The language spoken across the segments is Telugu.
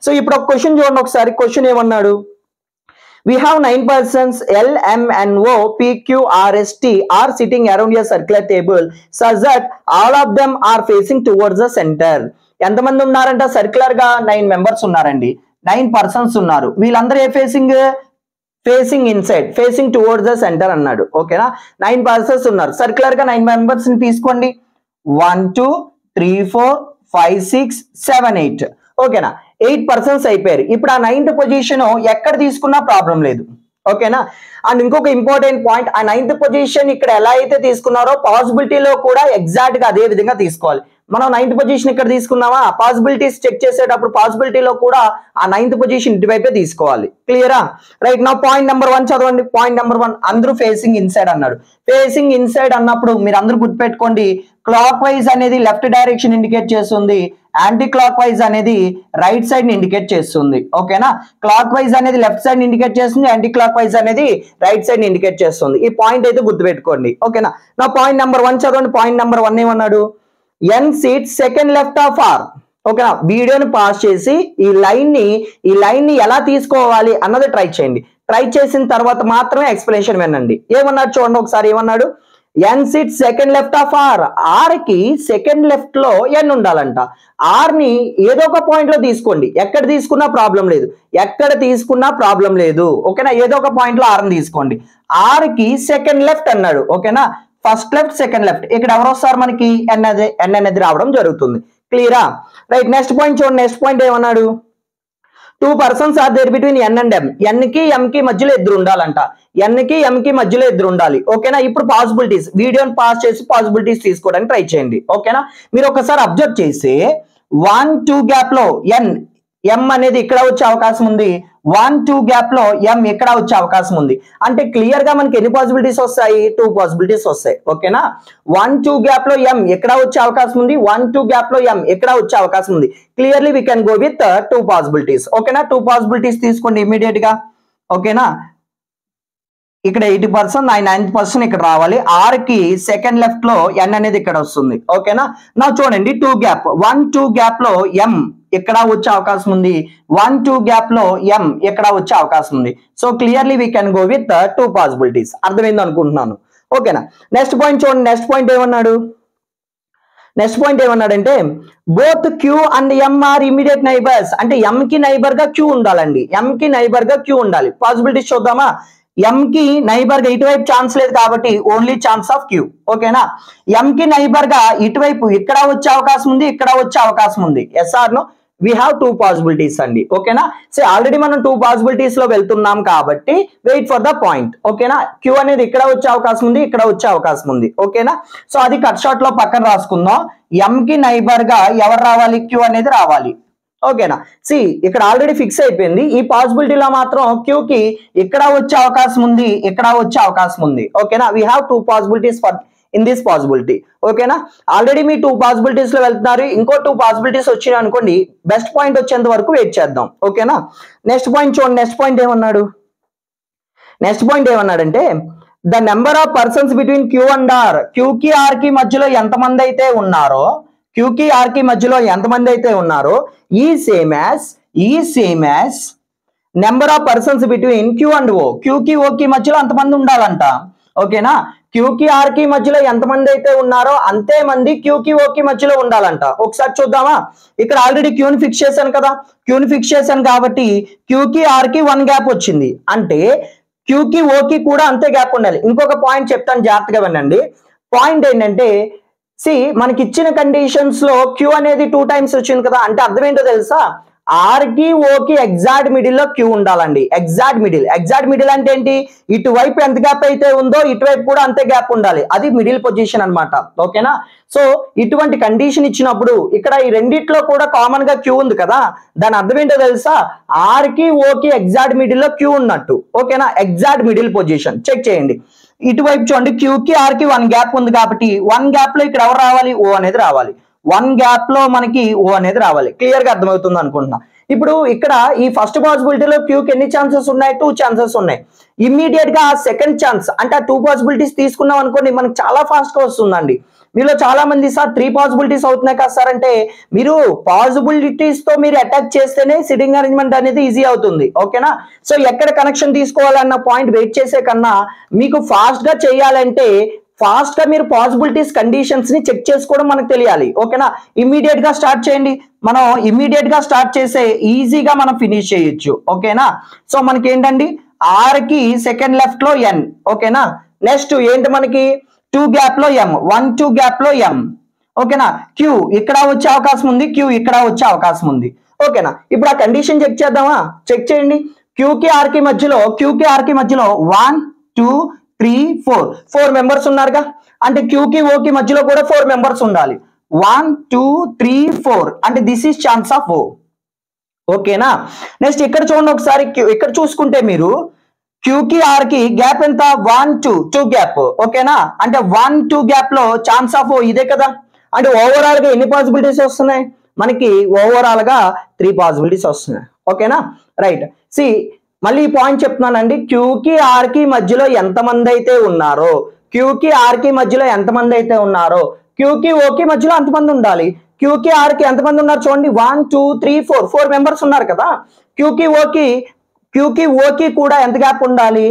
సో ఇప్పుడు ఒక క్వశ్చన్ చూడండి ఒకసారి. క్వశ్చన్ ఏమన్నాడు? We have 9 persons L, M, N, O, P, Q, R, S, T are sitting around a circular table such that all of them are facing towards the center. ఎంతమంది ఉన్నారంట? సర్క్యులర్ గా 9 మెంబర్స్ ఉన్నారండి. 9 పర్సన్స్ ఉన్నారు. వీళ్ళందరూ ఏ facing inside, facing towards the center అన్నాడు. ఓకేనా? 9 పర్సన్స్ ఉన్నారు. సర్క్యులర్ గా 9 మెంబర్స్ ని తీసుకోండి. 1 2 3 4 5 6 7 8. ఓకేనా? 8 పర్సన్స్ అయిపోయారు. ఇప్పుడు ఆ 9th పొజిషన్ ఎక్కడ తీసుకున్నా ప్రాబ్లం లేదు. ఓకేనా? అండ్ ఇంకొక ఇంపార్టెంట్ పాయింట్, ఆ 9th పొజిషన్ ఇక్కడ ఎలా అయితే తీసుకున్నారో పాసిబిలిటీలో కూడా ఎగ్జాక్ట్ గా అదే విధంగా తీసుకోవాలి. మనం 9th పొజిషన్ ఇక్కడ తీసుకున్నామా, పాసిబిలిటీస్ చెక్ చేసేటప్పుడు పాసిబిలిటీలో కూడా ఆ 9th పొజిషన్ ఇటువైపే తీసుకోవాలి. క్లియరా? రైట్. నా పాయింట్ నెంబర్ 1 చదవండి. పాయింట్ నెంబర్ 1, అందరూ ఫేసింగ్ ఇన్సైడ్ అన్నాడు. ఫేసింగ్ ఇన్సైడ్ అన్నప్పుడు మీరు అందరూ గుర్తుపెట్టుకోండి, క్లాక్ వైజ్ అనేది లెఫ్ట్ డైరెక్షన్ ఇండికేట్ చేస్తుంది, యాంటీ క్లాక్ వైజ్ అనేది రైట్ సైడ్ ని ఇండికేట్ చేస్తుంది. ఓకేనా? క్లాక్ వైజ్ అనేది లెఫ్ట్ సైడ్ ని ఇండికేట్ చేస్తుంది, యాంటీ క్లాక్ వైజ్ అనేది రైట్ సైడ్ ని ఇండికేట్ చేస్తుంది. ఈ పాయింట్ అయితే గుర్తుపెట్టుకోండి. ఓకేనా? నా పాయింట్ నెంబర్ 1 చదవండి. పాయింట్ నెంబర్ 1 ఏమన్నాడు? N seat second left of R. ఓకేనా? వీడియోని పాస్ చేసి ఈ లైన్ ని ఎలా తీసుకోవాలి అన్నది ట్రై చేయండి. ట్రై చేసిన తర్వాత మాత్రమే ఎక్స్ప్లెనేషన్ వినండి. ఏమన్నాడు చూడండి ఒకసారి. ఏమన్నాడు? N seat second left of R. R కి సెకండ్ లెఫ్ట్ లో ఎన్ ఉండాలంట. ఆర్ ని ఏదో ఒక పాయింట్ లో తీసుకోండి. ఎక్కడ తీసుకున్నా ప్రాబ్లం లేదు. ఎక్కడ తీసుకున్నా ప్రాబ్లం లేదు. ఓకేనా? ఏదో ఒక పాయింట్ లో ఆర్ ని తీసుకోండి. ఆర్ కి సెకండ్ లెఫ్ట్ అన్నాడు. ఓకేనా? First left, second left. ఇక్కడ ఎవరు వస్తారు మనకి? ఎన్ అనేది రావడం జరుగుతుంది. క్లియరా? రైట్. నెక్స్ట్ పాయింట్ చూడండి. నెక్స్ట్ పాయింట్ ఏమన్నాడు? 2 persons are there between N and M. N కి ఎం కి మధ్యలో ఇద్దరు ఉండాలంట. ఎన్ కి ఎం కి మధ్యలో ఇద్దరు ఉండాలి. ఓకేనా? ఇప్పుడు పాసిబిలిటీస్, వీడియోని పాస్ చేసి పాసిబిలిటీస్ తీసుకోవడానికి ట్రై చేయండి. ఓకేనా? మీరు ఒకసారి అబ్జర్వ్ చేసి 1 2 గ్యాప్ లో ఎం అనేది ఇక్కడ వచ్చే అవకాశం ఉంది. 1 2 గ్యాప్ లో ఎం ఇక్కడ వచ్చే అవకాశం ఉంది. అంటే క్లియర్ గా మనకి ఎన్ని పాసిబిలిటీస్ వస్తాయి? 2 పాసిబిలిటీస్ వస్తాయి. ఓకేనా? 1 2 గ్యాప్ లో ఎం ఇక్కడ వచ్చే అవకాశం ఉంది. 1 2 గ్యాప్ లో ఎం ఇక్కడ వచ్చే అవకాశం ఉంది. Clearly we can go with 2 possibilities. ఓకేనా? 2 పాసిబిలిటీస్ తీసుకోండి ఇమీడియట్ గా. ఓకేనా? ఇక్కడ 80%, 9% ఇక్కడ రావాలి. ఆర్ కి సెకండ్ లెఫ్ట్ లో ఎన్ అనేది ఇక్కడ వస్తుంది. ఓకేనా? నా చూడండి 2 గ్యాప్, 1 2 గ్యాప్ లో ఎం ఇక్కడ వచ్చే అవకాశం ఉంది. 1 2 గ్యాప్ లో ఎం ఇక్కడ వచ్చే అవకాశం ఉంది. So clearly we can go with 2 possibilities. అర్థమైంది అనుకుంటున్నాను. ఓకేనా? నెక్స్ట్ పాయింట్ చూడండి. నెక్స్ట్ పాయింట్ ఏమన్నాడు? నెక్స్ట్ పాయింట్ ఏమన్నాడంటే both Q and M R immediate neighbours. అంటే ఎం కి నైబర్ గా క్యూ ఉండాలండి. ఎం కి నైబర్ గా క్యూ ఉండాలి. పాసిబిలిటీస్ చూద్దామా? ఎం కి నైబర్ గా ఇటువైపు ఛాన్స్ లేదు కాబట్టి ఓన్లీ ఛాన్స్ ఆఫ్ క్యూ. ఓకేనా? ఎం కి నైబర్ గా ఇటువైపు ఇక్కడ వచ్చే అవకాశం ఉంది, ఇక్కడ వచ్చే అవకాశం ఉంది. S R no? We have 2 possibilities అండి. ఓకేనా? సో ఆల్రెడీ మనం 2 పాసిబిలిటీస్ లో వెళ్తున్నాం కాబట్టి వెయిట్ ఫర్ ద పాయింట్. ఓకేనా? క్యూ అనేది ఇక్కడ వచ్చే అవకాశం ఉంది, ఇక్కడ వచ్చే అవకాశం ఉంది. ఓకేనా? సో అది కట్ షాట్ లో పక్కన రాసుకుందాం. ఎం కి నైబర్ గా ఎవరు రావాలి? క్యూ అనేది రావాలి. ఓకేనా? సి ఇక్కడ ఆల్రెడీ ఫిక్స్ అయిపోయింది. ఈ పాసిబిలిటీలో మాత్రం క్యూ కి ఇక్కడ వచ్చే అవకాశం ఉంది, ఇక్కడ వచ్చే అవకాశం ఉంది. ఓకేనా? We have 2 possibilities for in this possibility. ఓకేనా? ఆల్రెడీ మీ 2 పాసిబిలిటీస్ లో వెళ్తున్నారు. ఇంకో 2 పాసిబిలిటీస్ వచ్చినాయి అనుకోండి, బెస్ట్ పాయింట్ వచ్చేంత వరకు వెయిట్ చేద్దాం. ఓకేనా? నెక్స్ట్ పాయింట్ చూడండి. నెక్స్ట్ పాయింట్ ఏమన్నాడు? నెక్స్ట్ పాయింట్ ఏమన్నాడంటే the number of persons between Q and R. Q కి ఆర్ కి మధ్యలో ఎంతమంది అయితే ఉన్నారో, క్యూ కి ఆర్ కి మధ్యలో ఎంతమంది అయితే ఉన్నారో ఈ same as number of persons between Q and O. Q కి ఓ కి మధ్యలో అంతమంది ఉండాలంట. ఓకేనా? క్యూ కి ఆర్ కి మధ్యలో ఎంతమంది అయితే ఉన్నారో అంతే మంది క్యూ కి ఓ కి మధ్యలో ఉండాలంట. ఒకసారి చూద్దామా? ఇక్కడ ఆల్రెడీ క్యూని ఫిక్స్ చేశాను కదా. క్యూని ఫిక్స్ చేశాను కాబట్టి క్యూ కి ఆర్ కి 1 గ్యాప్ వచ్చింది. అంటే క్యూ కి ఓ కి కూడా అంతే గ్యాప్ ఉండాలి. ఇంకొక పాయింట్ చెప్తాను, జాగ్రత్తగా వినండి. పాయింట్ ఏంటంటే మనకి ఇచ్చిన కండిషన్స్ లో క్యూ అనేది 2 టైమ్స్ వచ్చింది కదా. అంటే అర్థం ఏంటో తెలుసా? ఆర్ కి ఓ కి ఎగ్జాక్ట్ మిడిల్ లో క్యూ ఉండాలండి. ఎగ్జాక్ట్ మిడిల్ అంటే ఏంటి? ఇటువైపు ఎంత గ్యాప్ అయితే ఉందో ఇటువైపు కూడా అంతే గ్యాప్ ఉండాలి. అది మిడిల్ పొజిషన్ అన్నమాట. ఓకేనా? సో ఇటువంటి కండిషన్ ఇచ్చినప్పుడు ఇక్కడ ఈ రెండిట్లో కూడా కామన్ గా క్యూ ఉంది కదా. దాని అర్థం ఏంటో తెలుసా? ఆర్ కి ఓ కి ఎగ్జాక్ట్ మిడిల్ లో క్యూ ఉన్నట్టు. ఓకేనా? ఎగ్జాక్ట్ మిడిల్ పొజిషన్ చెక్ చేయండి. ఇటువైపు చూడండి, క్యూ కి ఆర్ కి 1 గ్యాప్ ఉంది కాబట్టి 1 గ్యాప్ లో ఇక్కడ ఎవరు రావాలి? ఓ అనేది రావాలి. 1 గ్యాప్ లో మనకి ఓ అనేది రావాలి. క్లియర్ గా అర్థమవుతుంది అనుకుంటున్నా. ఇప్పుడు ఇక్కడ ఈ ఫస్ట్ పాసిబిలిటీలో క్యూకి ఎన్ని ఛాన్సెస్ ఉన్నాయి? 2 ఛాన్సెస్ ఉన్నాయి. ఇమ్మీడియట్ గా సెకండ్ ఛాన్స్ అంటే ఆ 2 పాసిబిలిటీస్ తీసుకున్నాం అనుకోండి, మనకు చాలా ఫాస్ట్ గా వస్తుందండి. మీలో చాలా మంది సార్ 3 పాసిబిలిటీస్ అవుతున్నాయి కదా సార్ అంటే, మీరు పాసిబిలిటీస్ తో మీరు అటాక్ చేస్తేనే సిట్టింగ్ అరేంజ్మెంట్ అనేది ఈజీ అవుతుంది. ఓకేనా? సో ఎక్కడ కనెక్షన్ తీసుకోవాలన్న పాయింట్ వెయిట్ చేసే కన్నా మీకు ఫాస్ట్ గా చేయాలంటే ఫాస్ట్ గా మీరు పాసిబిలిటీస్ కండిషన్స్ ని చెక్ చేసుకోవడం మనకు తెలియాలి. ఓకేనా? ఇమ్మీడియట్ గా స్టార్ట్ చేయండి. మనం ఇమ్మీడియట్ గా స్టార్ట్ చేసే ఈజీగా మనం ఫినిష్ చేయొచ్చు. ఓకేనా? సో మనకి ఏంటండి, ఆర్ కి సెకండ్ లెఫ్ట్ లో ఎన్. ఓకేనా? నెక్స్ట్ ఏంటి మనకి 2 గ్యాప్ లో ఎం, 1 2 గ్యాప్ లో ఎం. ఓకేనా? క్యూ ఇక్కడ వచ్చే అవకాశం ఉంది, క్యూ ఇక్కడ వచ్చే అవకాశం ఉంది. ఓకేనా? ఇప్పుడు ఆ కండిషన్ చెక్ చేద్దామా? చెక్ చేయండి. క్యూకి ఆర్ కి మధ్యలో 1 2 3 4 మెంబర్స్ ఉన్నారుగా, అంటే క్యూకి ఓకి మధ్యలో కూడా 4 మెంబర్స్ ఉండాలి. 1 2 3 4 అంటే దిస్ ఈస్ ఛాన్స్ ఆఫ్ ఓ. ఓకేనా? నెక్స్ట్ ఇక్కడ చూడండి ఒకసారి, ఇక్కడ చూసుకుంటే మీరు క్యూకి ఆర్ కి గ్యాప్ ఎంత? 1 2 గ్యాప్. ఓకేనా? అంటే 1 2 గ్యాప్ లో ఛాన్స్ ఆఫ్ ఓ ఇదే కదా. అంటే ఓవరాల్ గా ఎన్ని పాసిబిలిటీస్ వస్తున్నాయి మనకి? ఓవరాల్ గా 3 పాసిబిలిటీస్ వస్తున్నాయి. ఓకేనా? రైట్. సి మళ్ళీ ఈ పాయింట్ చెప్తున్నానండి, క్యూకి ఆర్ కి మధ్యలో ఎంతమంది అయితే ఉన్నారో, క్యూకి ఆర్ కి మధ్యలో ఎంతమంది అయితే ఉన్నారో క్యూకి ఓకి మధ్యలో అంతమంది ఉండాలి. క్యూకి ఆర్ కి ఎంతమంది ఉన్నారు చూడండి, 1 2 3 4 మెంబర్స్ ఉన్నారు కదా. క్యూకి ఓకి కూడా ఎంత గ్యాప్ ఉండాలి?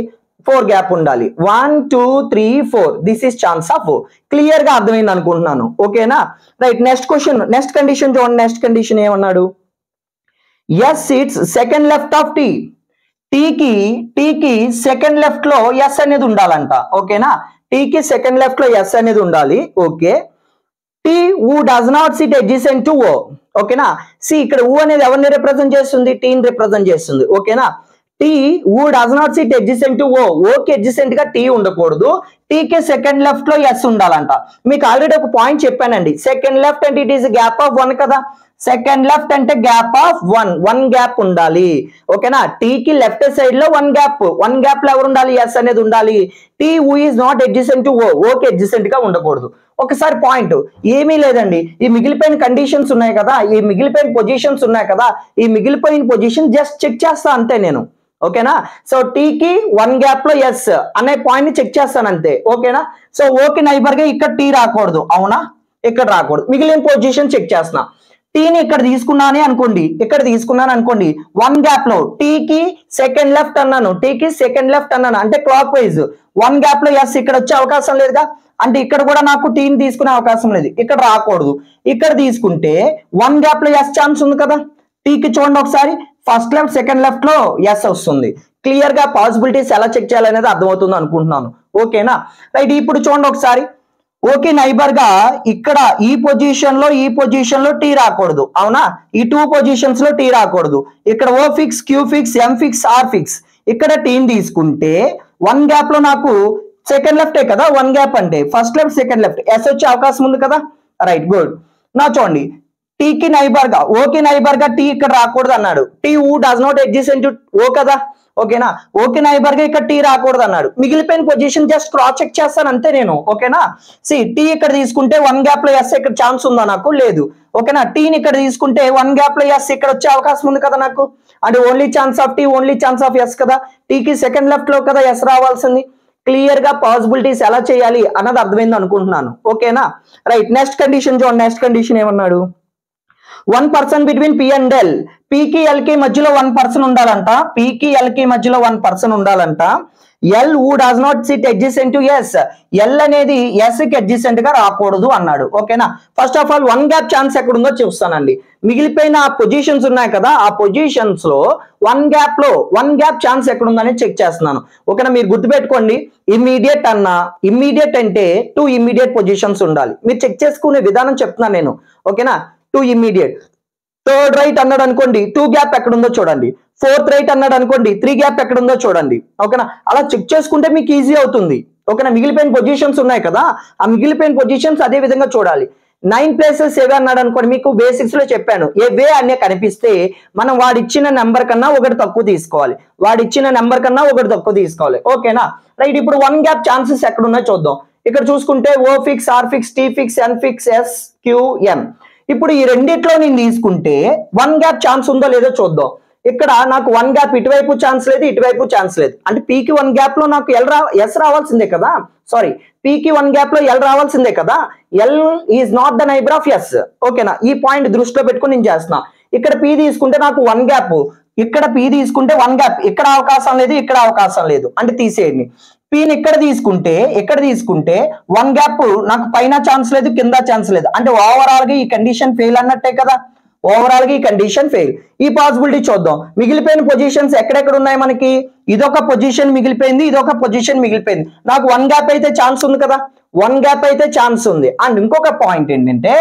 4 గ్యాప్ ఉండాలి. 1 2 3 4 this is chance of O. Clear గా అర్థమైంది అనుకుంటున్నాను. ఓకేనా? Right. Next question, next condition చూడండి. నెక్స్ట్ కండిషన్ ఏమన్నాడు? S sits second left of T. టీకి సెకండ్ లెఫ్ట్ లో ఎస్ అనేది ఉండాలంట. ఓకేనా? టీకి సెకండ్ లెఫ్ట్ లో ఎస్ అనేది ఉండాలి. Okay. T U does not sit adjacent to O. ఓకేనా? సి ఇక్కడ ఊ అనేది ఎవరిని రిప్రజెంట్ చేస్తుంది? టీని రిప్రజెంట్ చేస్తుంది. ఓకేనా? T U does not sit adjacent to O. ఓకి అడ్జసెంట్ గా టీ ఉండకూడదు. టీకి సెకండ్ లెఫ్ట్ లో ఎస్ ఉండాలంట. మీకు ఆల్రెడీ ఒక పాయింట్ చెప్పానండి, సెకండ్ లెఫ్ట్ అంటే ఇట్ ఈస్ గ్యాప్ ఆఫ్ 1 కదా. సెకండ్ లెఫ్ట్ అంటే గ్యాప్ ఆఫ్ 1 గ్యాప్ ఉండాలి. ఓకేనా? టీకి లెఫ్ట్ సైడ్ లో 1 గ్యాప్ లో ఎవరు ఉండాలి? ఎస్ అనేది ఉండాలి. T U is not adjacent to O. ఓకి అడ్జసెంట్ గా ఉండకూడదు. ఒకసారి పాయింట్ ఏమీ లేదండి, ఈ మిగిలిపోయిన కండిషన్స్ ఉన్నాయి కదా, ఈ మిగిలిపోయిన పొజిషన్స్ ఉన్నాయి కదా, ఈ మిగిలిపోయిన పొజిషన్ జస్ట్ చెక్ చేస్తా అంతే నేను. ఓకేనా? సో టీకి 1 గ్యాప్ లో ఎస్ అనే పాయింట్ ని చెక్ చేస్తాను అంతే. ఓకేనా? సో ఓకి నైబర్ గా ఇక్కడ టీ రాకూడదు, అవునా? ఇక్కడ రాకూడదు. మిగిలిన పొజిషన్ చెక్ చేస్తున్నా. టీని ఇక్కడ తీసుకున్నాను అనుకోండి, 1 గ్యాప్ లో టీకి సెకండ్ లెఫ్ట్ అన్నాను, అంటే క్లాక్ వైజ్ 1 గ్యాప్ లో ఎస్ ఇక్కడ వచ్చే అవకాశం లేదుగా. అంటే ఇక్కడ కూడా నాకు టీని తీసుకునే అవకాశం లేదు, ఇక్కడ రాకూడదు. ఇక్కడ తీసుకుంటే 1 గ్యాప్ లో ఎస్ ఛాన్స్ ఉంది కదా. టీకి చూడండి ఒకసారి, ఫస్ట్ లెఫ్ట్ సెకండ్ లెఫ్ట్ లో ఎస్ వస్తుంది. క్లియర్ గా పాసిబిలిటీస్ ఎలా చెక్ చేయాలనేది అర్థమవుతుంది అనుకుంటున్నాను. ఓకేనా? రైట్. ఇప్పుడు చూడండి ఒకసారి, ఓకే నైబర్ గా ఇక్కడ ఈ పొజిషన్ లో టీ రాకూడదు, అవునా? ఈ 2 పొజిషన్స్ లో టీ రాకూడదు. ఇక్కడ O fix, Q fix, M fix, R fix. ఇక్కడ టీని తీసుకుంటే 1 గ్యాప్ లో నాకు సెకండ్ లెఫ్టే కదా, 1 గ్యాప్ అంటే first left second left S వచ్చే అవకాశం ఉంది కదా. Right, good. నా చూడండి, టీకి నైబర్ గా ఓకే నైబర్ గా టీ ఇక్కడ రాకూడదు అన్నాడు. Tea U does not adjacent ఓ కదా. ఓకేనా? ఓకే నైబర్ గా ఇక్కడ టీ రాకూడదు అన్నాడు. మిగిలిపోయిన పొజిషన్ జస్ట్ క్రాస్ చెక్ చేస్తాను అంతే నేను. ఓకేనా? సి టీ ఇక్కడ తీసుకుంటే 1 గ్యాప్ లో ఎస్ ఇక్కడ ఛాన్స్ ఉందా? నాకు లేదు. ఓకేనా? టీని ఇక్కడ తీసుకుంటే 1 గ్యాప్ లో ఎస్ ఇక్కడ వచ్చే అవకాశం ఉంది కదా నాకు. అంటే only chance of T, only chance of S కదా. టీకి సెకండ్ లెఫ్ట్ లో కదా ఎస్ రావాల్సింది. క్లియర్ గా పాసిబిలిటీస్ ఎలా చేయాలి అన్నది అర్థమైంది అనుకుంటున్నాను. ఓకేనా? రైట్. నెక్స్ట్ కండిషన్ చూడండి. నెక్స్ట్ కండిషన్ ఏమన్నాడు? 1 person between P and L. పీకి ఎల్ కి మధ్యలో 1 పర్సన్ ఉండాలంట. పీకి ఎల్ కి మధ్యలో 1 పర్సన్ ఉండాలంట. L uh does not sit adjacent to S. L అనేది ఎస్ కి అడ్జసెంట్ గా రాకూడదు అన్నాడు. ఓకేనా? First of all 1 gap chance ఎక్కడ ఉందో చూస్తానండి. మిగిలిపోయిన పొజిషన్స్ ఉన్నాయి కదా, ఆ పొజిషన్స్ లో 1 గ్యాప్ ఛాన్స్ ఎక్కడ ఉందని చెక్ చేస్తున్నాను. ఓకేనా? మీరు గుర్తుపెట్టుకోండి, ఇమ్మీడియట్ అంటే 2 ఇమ్మీడియట్ పొజిషన్స్ ఉండాలి. మీరు చెక్ చేసుకునే విధానం చెప్తున్నాను నేను. ఓకేనా? 2 ఇమ్మీడియట్. థర్డ్ రైట్ అన్నాడు అనుకోండి, 2 గ్యాప్ ఎక్కడ ఉందో చూడండి. ఫోర్త్ రైట్ అన్నాడు అనుకోండి, 3 గ్యాప్ ఎక్కడ ఉందో చూడండి. ఓకేనా? అలా చెక్ చేసుకుంటే మీకు ఈజీ అవుతుంది. ఓకేనా? మిగిలిపోయిన పొజిషన్స్ ఉన్నాయి కదా, ఆ మిగిలిపోయిన పొజిషన్స్ అదే విధంగా చూడాలి. 9 ప్లేసెస్ ఏవే అన్నాడు అనుకోండి, మీకు బేసిక్స్ లో చెప్పాను. ఏవే అనే కనిపిస్తే మనం వాడిచ్చిన నెంబర్ కన్నా ఒకటి తక్కువ తీసుకోవాలి. ఓకేనా? రైట్. ఇప్పుడు 1 గ్యాప్ ఛాన్సెస్ ఎక్కడ ఉన్నాయో చూద్దాం. ఇక్కడ చూసుకుంటే O fix, R fix, T fix, N fix, S, Q, M. ఇప్పుడు ఈ రెండిట్లో నేను తీసుకుంటే 1 గ్యాప్ ఛాన్స్ ఉందో లేదో చూద్దాం. ఇక్కడ నాకు 1 గ్యాప్ ఇటువైపు ఛాన్స్ లేదు, ఇటువైపు ఛాన్స్ లేదు. అంటే పీకి 1 గ్యాప్ లో నాకు ఎస్ రావాల్సిందే కదా, సారీ పీకి 1 గ్యాప్ లో ఎల్ రావాల్సిందే కదా. L is not the neighbour of S. ఓకేనా, ఈ పాయింట్ దృష్టిలో పెట్టుకుని నేను చేస్తున్నా. ఇక్కడ పీ తీసుకుంటే నాకు 1 గ్యాప్, ఇక్కడ పీ తీసుకుంటే 1 గ్యాప్, ఇక్కడ అవకాశం లేదు, ఇక్కడ అవకాశం లేదు, అంటే తీసేయండి. పీని ఇక్కడ తీసుకుంటే 1 గ్యాప్ నాకు పైన ఛాన్స్ లేదు, కింద ఛాన్స్ లేదు, అంటే ఓవరాల్ గా ఈ కండిషన్ ఫెయిల్ అన్నట్టే కదా. ఓవరాల్ గా ఈ కండిషన్ ఫెయిల్. ఈ పాసిబిలిటీ చూద్దాం. మిగిలిపోయిన పొజిషన్స్ ఎక్కడెక్కడ ఉన్నాయి మనకి? ఇదొక పొజిషన్ మిగిలిపోయింది, ఇదొక పొజిషన్ మిగిలిపోయింది. నాకు 1 గ్యాప్ అయితే ఛాన్స్ ఉంది కదా, 1 గ్యాప్ అయితే ఛాన్స్ ఉంది. అండ్ ఇంకొక పాయింట్ ఏంటంటే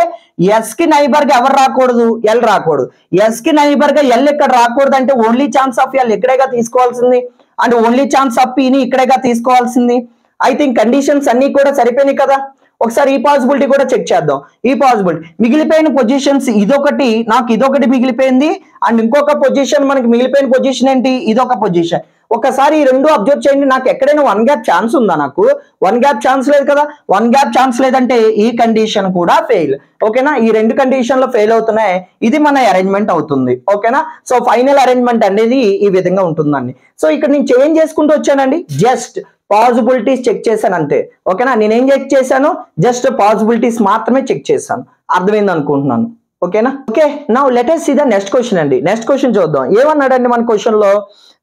ఎస్ కి నైబర్ గా ఎవరు రాకూడదు? ఎల్ రాకూడదు. ఎస్ కి నైబర్ గా ఎల్ ఎక్కడ రాకూడదు అంటే ఓన్లీ ఛాన్స్ ఆఫ్ ఎల్ ఇక్కడేగా తీసుకోవాల్సింది, అండ్ ఓన్లీ ఛాన్స్ ఆఫ్ పీని ఇక్కడేగా తీసుకోవాల్సింది. ఐ థింక్ కండిషన్స్ అన్ని కూడా సరిపోయినాయి కదా. ఒకసారి ఈ పాసిబిలిటీ కూడా చెక్ చేద్దాం. ఈ పాసిబిలిటీ మిగిలిపోయిన పొజిషన్స్ ఇదొకటి, నాకు ఇదొకటి మిగిలిపోయింది, అండ్ ఇంకొక పొజిషన్ మనకి మిగిలిపోయిన పొజిషన్ ఏంటి? ఇదొక పొజిషన్. ఒకసారి ఈ రెండు అబ్జర్వ్ చేయండి. నాకు ఎక్కడైనా 1 గ్యాప్ ఛాన్స్ ఉందా? నాకు 1 గ్యాప్ ఛాన్స్ లేదు కదా. 1 గ్యాప్ ఛాన్స్ లేదంటే ఈ కండిషన్ కూడా ఫెయిల్. ఓకేనా, ఈ రెండు కండిషన్లు ఫెయిల్ అవుతున్నాయి. ఇది మన అరేంజ్మెంట్ అవుతుంది. ఓకేనా, సో ఫైనల్ అరేంజ్మెంట్ అనేది ఈ విధంగా ఉంటుందండి. సో ఇక్కడ నేను చేంజ్ చేసుకుంటూ వచ్చానండి, జస్ట్ పాసిబిలిటీస్ చెక్ చేశాను అంతే. ఓకేనా, నేనేం చెక్ చేశాను? జస్ట్ పాసిబిలిటీస్ మాత్రమే చెక్ చేశాను. అర్థమైంది అనుకుంటున్నాను. ఓకేనా, okay. Now let us see the next question అండి. నెక్స్ట్ క్వశ్చన్ చూద్దాం. ఏమన్నాడండి మన క్వశ్చన్ లో?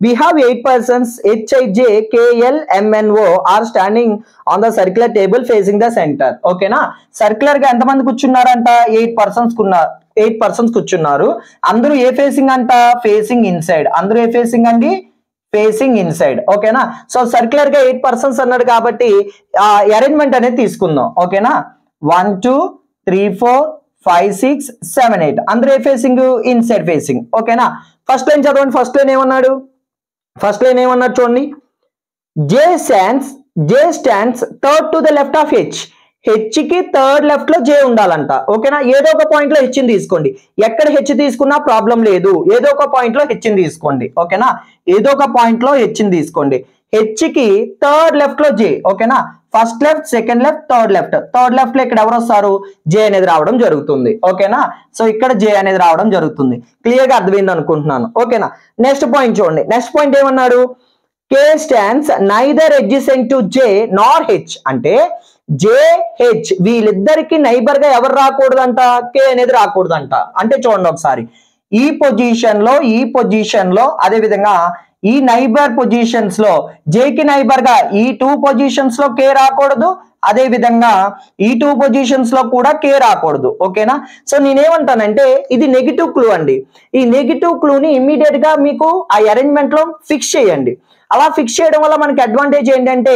we have 8 persons HIJ KL MNO are standing on the circular table facing the center. ఓకేనా, సర్క్యులర్ గా ఎంతమంది కూర్చున్నారంట? 8 పర్సన్స్ కూర్చున్నారు. అందరూ ఏ ఫేసింగ్ అంట? Facing inside. అందరూ ఏ ఫేసింగ్ అండి? Facing inside. ఓకేనా, సో సర్క్యులర్ గా 8 పర్సన్స్ అన్నాడు కాబట్టి అరేంజ్మెంట్ అనేది తీసుకుందాం. ఓకేనా, 1 2 3 4 5 6 7 8 అందరూ ఏ ఫేసింగ్? Inside facing. ఓకేనా, ఫస్ట్ లైన్ చదవండి. ఫస్ట్ లైన్ ఏమన్నాడు చూడండి. J stands third to the left of H. H కి థర్డ్ లెఫ్ట్ లో J ఉండాలంట. ఓకేనా, ఏదో ఒక పాయింట్ లో H ని తీసుకోండి. ఎక్కడ H తీసుకున్నా ప్రాబ్లం లేదు, ఏదో ఒక పాయింట్ లో H ని తీసుకోండి. ఓకేనా, ఏదో ఒక పాయింట్ లో H ని తీసుకోండి. H కి థర్డ్ లెఫ్ట్ లో J. ఓకేనా, first left, second left, third left. Third left లో ఇక్కడ ఎవరు వస్తారు? J అనేది రావడం జరుగుతుంది. ఓకేనా, సో ఇక్కడ J అనేది రావడం జరుగుతుంది. క్లియర్ గా అర్థమైంది అనుకుంటున్నాను. ఓకేనా, నెక్స్ట్ పాయింట్ చూడండి. నెక్స్ట్ పాయింట్ ఏమన్నాడు? K stands neither adjacent to J nor H. అంటే JH వీళ్ళిద్దరికి నైబర్ గా ఎవరు రాకూడదంట? K అనేది రాకూడదంట. అంటే చూడండి ఒకసారి, ఈ పొజిషన్ లో అదే విధంగా ఈ నైబర్ పొజిషన్స్ లో J కి నైబర్ గా ఈ 2 పొజిషన్స్ లో K రాకూడదు, అదే విధంగా ఈ 2 పొజిషన్స్ లో కూడా K రాకూడదు. ఓకేనా, సో నేనేమంటానంటే ఇది నెగిటివ్ క్లూ అండి. ఈ నెగిటివ్ క్లూని ఇమ్మీడియట్ గా మీకు ఆ అరేంజ్మెంట్ లో ఫిక్స్ చేయండి. అలా ఫిక్స్ చేయడం వల్ల మనకి అడ్వాంటేజ్ ఏంటంటే,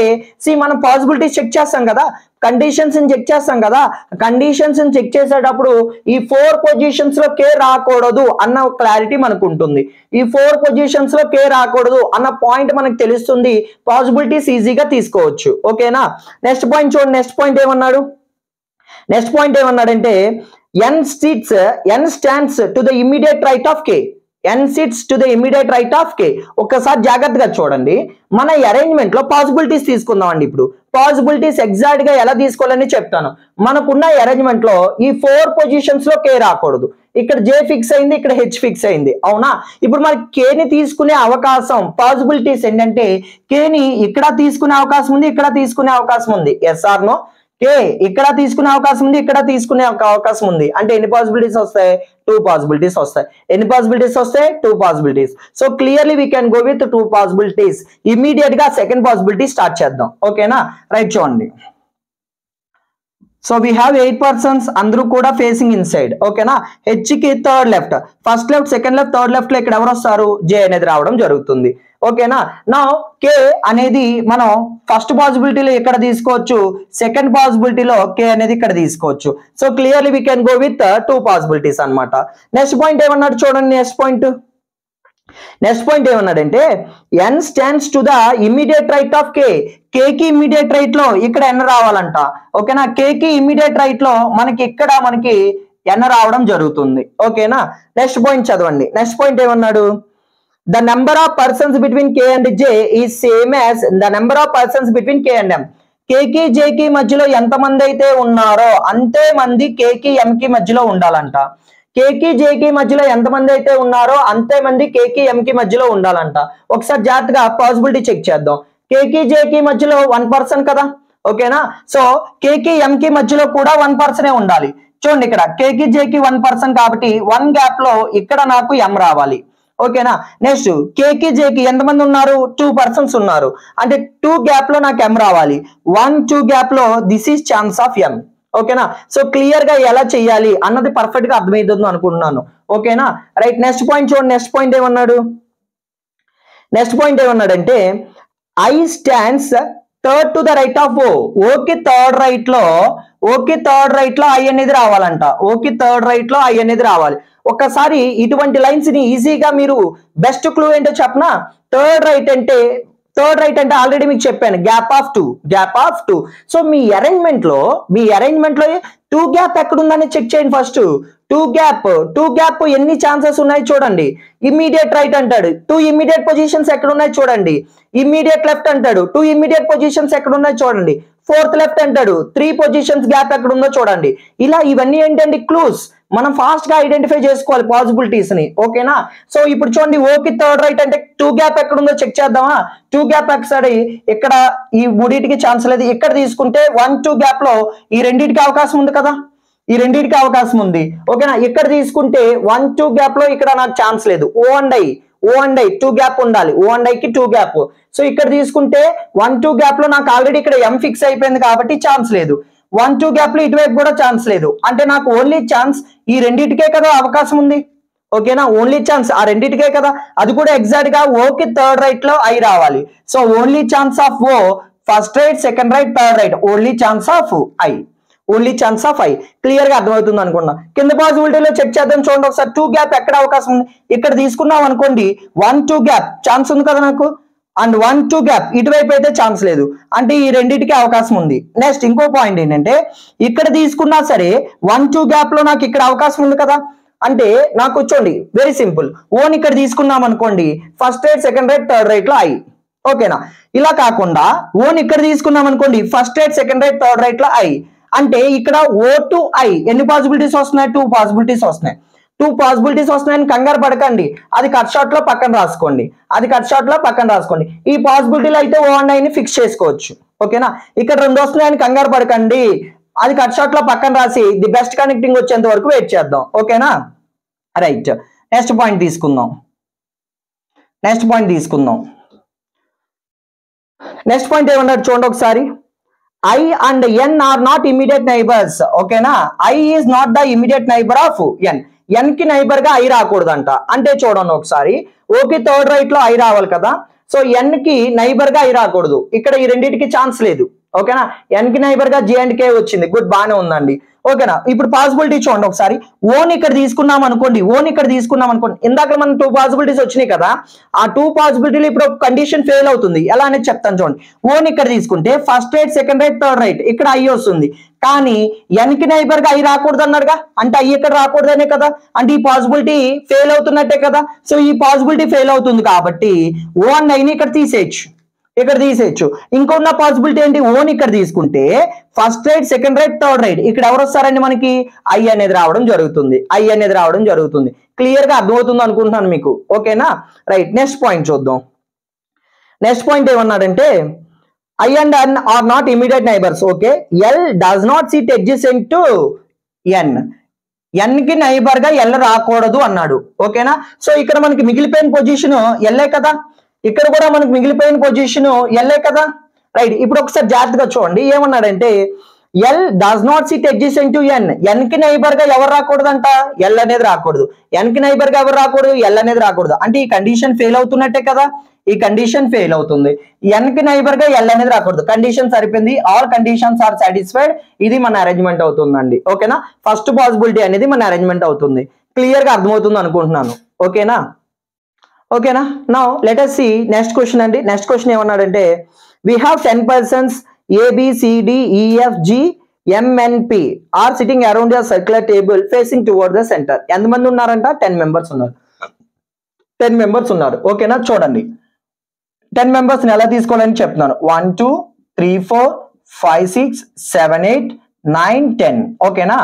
మనం పాసిబిలిటీస్ చెక్ చేస్తాం కదా, కండిషన్స్ చెక్ చేస్తాం కదా, కండిషన్స్ చెక్ చేసేటప్పుడు ఈ 4 పొజిషన్స్ లో K రాకూడదు అన్న క్లారిటీ మనకు ఉంటుంది. ఈ 4 పొజిషన్స్ లో K రాకూడదు అన్న పాయింట్ మనకు తెలుస్తుంది. పాసిబిలిటీస్ ఈజీగా తీసుకోవచ్చు. ఓకేనా, నెక్స్ట్ పాయింట్ చూడండి. నెక్స్ట్ పాయింట్ ఏమన్నాడంటే N stands to the immediate right of K. N sits to the immediate right of K. ఒక్కసారి జాగ్రత్తగా చూడండి. మన అరేంజ్మెంట్ లో పాసిబిలిటీస్ తీసుకుందాం అండి. ఇప్పుడు పాసిబిలిటీస్ ఎగ్జాక్ట్ గా ఎలా తీసుకోవాలని చెప్తాను. మనకున్న అరేంజ్మెంట్ లో ఈ 4 పొజిషన్స్ లో K రాకూడదు. ఇక్కడ J ఫిక్స్ అయింది, ఇక్కడ H ఫిక్స్ అయింది. అవునా, ఇప్పుడు మనకి K ని తీసుకునే అవకాశం, పాసిబిలిటీస్ ఏంటంటే K ని ఇక్కడ తీసుకునే అవకాశం ఉంది, ఇక్కడ తీసుకునే అవకాశం ఉంది. Yes are no? K ఇక్కడ తీసుకునే అవకాశం ఉంది, ఇక్కడ తీసుకునే అవకాశం ఉంది. అంటే ఎన్ని పాసిబిలిటీస్ వస్తాయి? 2 పాసిబిలిటీస్ వస్తాయి. ఎన్ని పాసిబిలిటీస్ వస్తాయి? 2 possibilities. So clearly we can go with 2 possibilities. Immediate గా సెకండ్ పాసిబిలిటీ స్టార్ట్ చేద్దాం. ఓకేనా, రైట్ చూడండి. సో వీ హ్యావ్ 8 పర్సన్స్, అందరూ కూడా ఫేసింగ్ ఇన్సైడ్. ఓకేనా, H కి third left, first left, second left, third left లో ఇక్కడ ఎవరు వస్తారు? J అనేది రావడం జరుగుతుంది. ఓకేనా, నా K అనేది మనం ఫస్ట్ పాసిబిలిటీలో ఇక్కడ తీసుకోవచ్చు, సెకండ్ పాసిబిలిటీలో K అనేది ఇక్కడ తీసుకోవచ్చు. So clearly we can go with 2 possibilities అన్నమాట. నెక్స్ట్ పాయింట్ ఏమన్నాడు చూడండి. నెక్స్ట్ పాయింట్ ఏమన్నాడంటే N stands to the immediate right of K. K కి ఇమ్మీడియట్ రైట్ లో ఇక్కడ N రావాలంట. ఓకేనా, K కి ఇమ్మీడియట్ రైట్ లో మనకి N రావడం జరుగుతుంది. ఓకేనా, నెక్స్ట్ పాయింట్ చదవండి. నెక్స్ట్ పాయింట్ ఏమన్నాడు? The number of persons between K and J is same as the number of persons between K and M. కేకి జేకి మధ్యలో ఎంతమంది అయితే ఉన్నారో అంతే మంది కేకి ఎంకి మధ్యలో ఉండాలంట. కేకి జేకి మధ్యలో ఎంతమంది అయితే ఉన్నారో అంతే మంది కేకి ఎంకి మధ్యలో ఉండాలంట. ఒకసారి జాగ్రత్తగా పాసిబిలిటీ చెక్ చేద్దాం. కేకి జేకి మధ్యలో 1% కదా, ఓకేనా. సో కేకి ఎంకి మధ్యలో కూడా 1% ఉండాలి. చూడండి ఇక్కడ కేకి జేకి 1% కాబట్టి 1 గ్యాప్ లో ఇక్కడ నాకు ఎం రావాలి, ఓకేనా. నెక్స్ట్ కేకి జేకి ఎంతమంది ఉన్నారు, 2 పర్సన్స్ ఉన్నారు, అంటే 2 గ్యాప్ లో నాకు ఎం రావాలి. 1 2 గ్యాప్ లో దిస్ ఈస్ ఛాన్స్ ఆఫ్ ఎం, ఓకేనా. సో క్లియర్ గా ఎలా చేయాలి అన్నది పర్ఫెక్ట్ గా అర్థమవుతుంది అనుకుంటున్నాను, ఓకేనా. రైట్, నెక్స్ట్ పాయింట్ చూడండి. నెక్స్ట్ పాయింట్ ఏమన్నాడంటే I stands third to the right of O. ఓకి థర్డ్ రైట్ లో ఐ అనేది రావాలంట. ఓకి థర్డ్ రైట్ లో ఐ అనేది రావాలి. ఒక్కసారి ఇటువంటి లైన్స్ ని ఈజీగా మీరు బెస్ట్ క్లూ ఏంటో చెప్పనా. థర్డ్ రైట్ అంటే ఆల్రెడీ మీకు చెప్పాను, gap of two. So me arrangement లో 2 గ్యాప్ ఎక్కడుందని చెక్ చేయండి ఫస్ట్. 2 గ్యాప్ ఎన్ని ఛాన్సెస్ ఉన్నాయి చూడండి. ఇమ్మీడియట్ రైట్ అంటాడు, 2 ఇమ్మీడియట్ పొజిషన్స్ ఎక్కడ ఉన్నాయి చూడండి. ఇమ్మీడియట్ లెఫ్ట్ అంటాడు, 2 ఇమ్మీడియట్ పొజిషన్స్ ఎక్కడ ఉన్నాయి చూడండి. ఫోర్త్ లెఫ్ట్ అంటాడు, 3 పొజిషన్స్ గ్యాప్ ఎక్కడ ఉందో చూడండి. ఇలా ఇవన్నీ ఏంటండి, క్లూస్. మనం ఫాస్ట్ గా ఐడెంటిఫై చేసుకోవాలి పాసిబిలిటీస్ ని, ఓకేనా. సో ఇప్పుడు చూడండి, ఓకి థర్డ్ రైట్ అంటే 2 గ్యాప్ ఎక్కడ ఉందో చెక్ చేద్దామా. 2 గ్యాప్ ఒకసారి ఇక్కడ ఈ మూడింటికి ఛాన్స్ లేదు. ఇక్కడ తీసుకుంటే 1 2 గ్యాప్ లో ఈ రెండింటికి అవకాశం ఉంది కదా, ఈ రెండింటికి అవకాశం ఉంది, ఓకేనా. ఇక్కడ తీసుకుంటే 1 2 గ్యాప్ లో ఇక్కడ నాకు ఛాన్స్ లేదు. ఓ అండ్ ఐ 2 గ్యాప్ ఉండాలి. ఓ అండ్ ఐకి 2 గ్యాప్. సో ఇక్కడ తీసుకుంటే 1 2 గ్యాప్ లో నాకు ఆల్రెడీ ఇక్కడ ఎం ఫిక్స్ అయిపోయింది కాబట్టి ఛాన్స్ లేదు. 1 2 గ్యాప్ లో ఇటువైపు కూడా ఛాన్స్ లేదు. అంటే నాకు ఓన్లీ ఛాన్స్ ఈ రెండింటికే కదా అవకాశం ఉంది, ఓకేనా. ఓన్లీ ఛాన్స్ ఆ రెండింటికే కదా, అది కూడా ఎగ్జాక్ట్ గా ఓకి థర్డ్ రైట్ లో ఐ రావాలి. So only chance of O first right, second right, third right, only chance of I. Clear గా అర్థమవుతుంది అనుకున్నా. కింద పాసిబిలిటీలో చెక్ చేద్దాం చూడండి ఒకసారి. 2 గ్యాప్ ఎక్కడ అవకాశం ఉంది, ఇక్కడ తీసుకున్నాం అనుకోండి. 1 2 గ్యాప్ ఛాన్స్ ఉంది కదా నాకు, అండ్ 1 2 గ్యాప్ ఇటువైపు అయితే ఛాన్స్ లేదు, అంటే ఈ రెండింటికి అవకాశం ఉంది. నెక్స్ట్ ఇంకో పాయింట్ ఏంటంటే ఇక్కడ తీసుకున్నా సరే 1 2 గ్యాప్ లో నాకు ఇక్కడ అవకాశం ఉంది కదా, అంటే నాకు చూడండి వెరీ సింపుల్. ఓన్ ఇక్కడ తీసుకున్నాం అనుకోండి, first right, second right, third right లో ఐ, ఓకేనా. ఇలా కాకుండా ఓన్ ఇక్కడ తీసుకున్నాం అనుకోండి, first right, second right, third right లో ఐ, అంటే ఇక్కడ ఓ టు ఐ ఎన్ని పాసిబిలిటీస్ వస్తున్నాయి, 2 పాసిబిలిటీస్ వస్తున్నాయని కంగారు పడకండి. అది కట్ షార్ట్ లో పక్కన రాసుకోండి. ఈ పాసిబిలిటీలో అయితే ఓ అండ్ ఐని ఫిక్స్ చేసుకోవచ్చు, ఓకేనా. ఇక్కడ 2 వస్తున్నాయని కంగారు పడకండి. అది కట్ షార్ట్ లో పక్కన రాసి ది బెస్ట్ కనెక్టింగ్ వచ్చేంత వరకు వెయిట్ చేద్దాం, ఓకేనా. రైట్, నెక్స్ట్ పాయింట్ తీసుకుందాం. నెక్స్ట్ పాయింట్ ఏమన్నాడు చూడండి ఒకసారి. I and n are not immediate neighbors, ఓకేనా. I is not the immediate neighbor of n. n కి నైబర్ గా ఐ రాకూడదంట. అంటే చూడండి ఒకసారి, ఓకే థర్డ్ రైట్ లో ఐ రావాలి కదా. సో n కి నైబర్ గా ఐ రాకూడదు. ఇక్కడ ఈ రెండింటికి ఛాన్స్ లేదు, ఓకేనా. n కి నైబర్ గా జే అండ్ కే వచ్చింది, గుడ్, బాగానే ఉందండి, ఓకేనా. ఇప్పుడు పాసిబిలిటీ చూడండి ఒకసారి. ఓన్ ఇక్కడ తీసుకున్నాం అనుకోండి, ఇందాక మనం 2 పాసిబిలిటీస్ వచ్చినాయి కదా. ఆ 2 పాసిబిలిటీలు ఇప్పుడు కండిషన్ ఫెయిల్ అవుతుంది. ఎలా అనేది చెప్తాను చూడండి. ఓన్ ఇక్కడ తీసుకుంటే first right, second right, third right, ఇక్కడ ఐ వస్తుంది. కానీ n కి నైబర్ గా ఐ రాకూడదు అన్నాడుగా, అంటే ఐ ఇక్కడ రాకూడదనే కదా, అంటే ఈ పాసిబిలిటీ ఫెయిల్ అవుతున్నట్టే కదా. సో ఈ పాసిబిలిటీ ఫెయిల్ అవుతుంది కాబట్టి ఓ అండ్ ఐని ఇక్కడ తీసేయచ్చు. ఇంకొన్న పాసిబిలిటీ ఏంటి, ఓన్ ఇక్కడ తీసుకుంటే first right, second right, third right, ఇక్కడ ఎవరు వస్తారండి మనకి, ఐ అనేది రావడం జరుగుతుంది. క్లియర్ గా అర్థమవుతుంది అనుకుంటున్నాను మీకు, ఓకేనా. రైట్, నెక్స్ట్ పాయింట్ చూద్దాం. నెక్స్ట్ పాయింట్ ఏమన్నాడంటే I and n are not immediate neighbors, okay. L does not sit adjacent to n. n కి నైబర్ గా L రాకూడదు అన్నాడు, ఓకేనా. సో ఇక్కడ మనకి మిగిలిపోయిన పొజిషన్ L కదా, ఇక్కడ కూడా మనకు మిగిలిపోయిన పొజిషన్ L కదా. రైట్, ఇప్పుడు ఒకసారి జాగ్రత్తగా చూడండి. ఏమన్నాడంటే L does not sit adjacent to n. n కి నైబర్ గా ఎవరు రాకూడదంట, L అనేది రాకూడదు. n కి నైబర్ గా ఎవరు రాకూడదు, L అనేది రాకూడదు. అంటే ఈ కండిషన్ ఫెయిల్ అవుతున్నట్టే కదా, ఈ కండిషన్ ఫెయిల్ అవుతుంది. n కి నైబర్ గా L అనేది రాకూడదు. కండిషన్ సరిపోయింది, ఆల్ కండిషన్స్ ఆర్ సాటిస్ఫైడ్. ఇది మన అరేంజ్మెంట్ అవుతుందండి, ఓకేనా. ఫస్ట్ పాసిబిలిటీ అనేది మన అరేంజ్మెంట్ అవుతుంది. క్లియర్ గా అర్థమవుతుంది అనుకుంటున్నాను, ఓకేనా. Now let us see next question అండి. నెక్స్ట్ క్వశ్చన్ ఏమన్నాడంటే we have 10 persons A B C D E F G M N P are sitting around a circular table facing toward the center. ఎంతమంది ఉన్నారంట, 10 మెంబర్స్ ఉన్నారు, ఓకేనా. చూడండి 10 మెంబర్స్ ఎలా తీసుకోవాలని చెప్తున్నాను. 1 2 3 4 5 6 7 8 9 10 ఓకేనా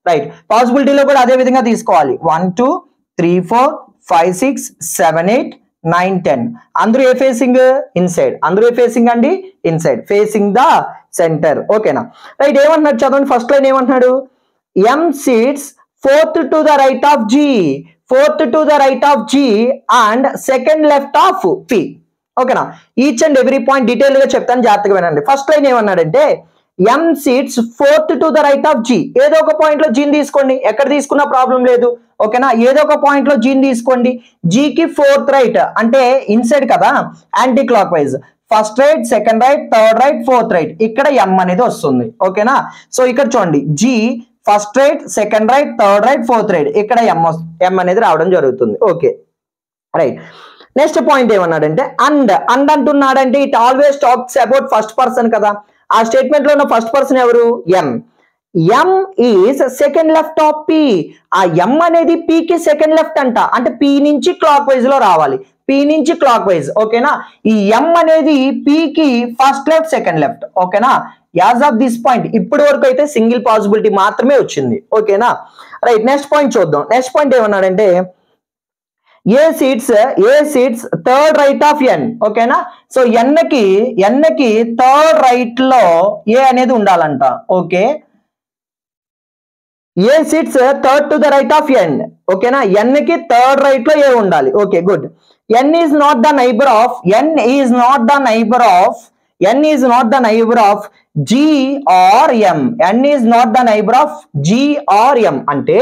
రైట్ పాసిబిలిటీలో కూడా అదే విధంగా తీసుకోవాలి 1 2 3 4 5 6 7 8 9 10 అందరూ ఏ ఫేసింగ్ ఇన్సైడ్ అందరూ ఏ ఫేసింగ్ అండి ఇన్సైడ్ ఫేసింగ్ ద సెంటర్ ఓకేనా రైట్ ఏమంటున్నాడు చదవండి ఫస్ట్ లైన్ ఏమంటున్నాడు m seats fourth to the right of g fourth to the right of g and second left of p ఓకేనా each and every point detail గా చెప్తాను జాగ్రత్తగా వినండి ఫస్ట్ లైన్ ఏమన్నాడంటే m seats fourth to the right of g ఏదో ఒక పాయింట్ లో g తీసుకోండి ఎక్కడ తీసుకున్నా ప్రాబ్లం లేదు ఓకేనా ఏదో ఒక పాయింట్ లో g తీసుకోండి g కి ఫోర్త్ రైట్ అంటే ఇన్సైడ్ కదా anticlockwise first right second right third right fourth right ఇక్కడ m అనేది వస్తుంది ఓకేనా సో ఇక్కడ చూడండి g first right second right third right fourth right ఇక్కడ m అనేది రావడం జరుగుతుంది ఓకే రైట్ నెక్స్ట్ పాయింట్ ఏమన్నాడంటే అండ్ అంటున్నాడంటే it always talks about first person కదా ఆ స్టేట్మెంట్ లో ఉన్న ఫస్ట్ పర్సన్ ఎవరు m is second left of p ఆ m అనేది p కి సెకండ్ లెఫ్ట్ అంట అంటే p నుంచి క్లాక్ వైజ్ లో రావాలి p నుంచి క్లాక్ వైజ్ ఓకేనా ఈ m అనేది p కి ఫస్ట్ లెఫ్ట్ సెకండ్ లెఫ్ట్ ఓకేనా యాజ్ ఆఫ్ దిస్ పాయింట్ ఇప్పటి వరకు అయితే సింగిల్ పాసిబిలిటీ మాత్రమే వచ్చింది ఓకేనా రైట్ నెక్స్ట్ పాయింట్ చూద్దాం నెక్స్ట్ పాయింట్ ఏమన్నాడంటే A seats third right of n ఓకేనా సో n కి థర్డ్ రైట్ లో ఏ అనేది ఉండాలంట okay A seats third to the right of n ఓకేనా n కి థర్డ్ రైట్ లో ఏ ఉండాలి okay good n is not the neighbour of g or m n is not the neighbor of g or m అంటే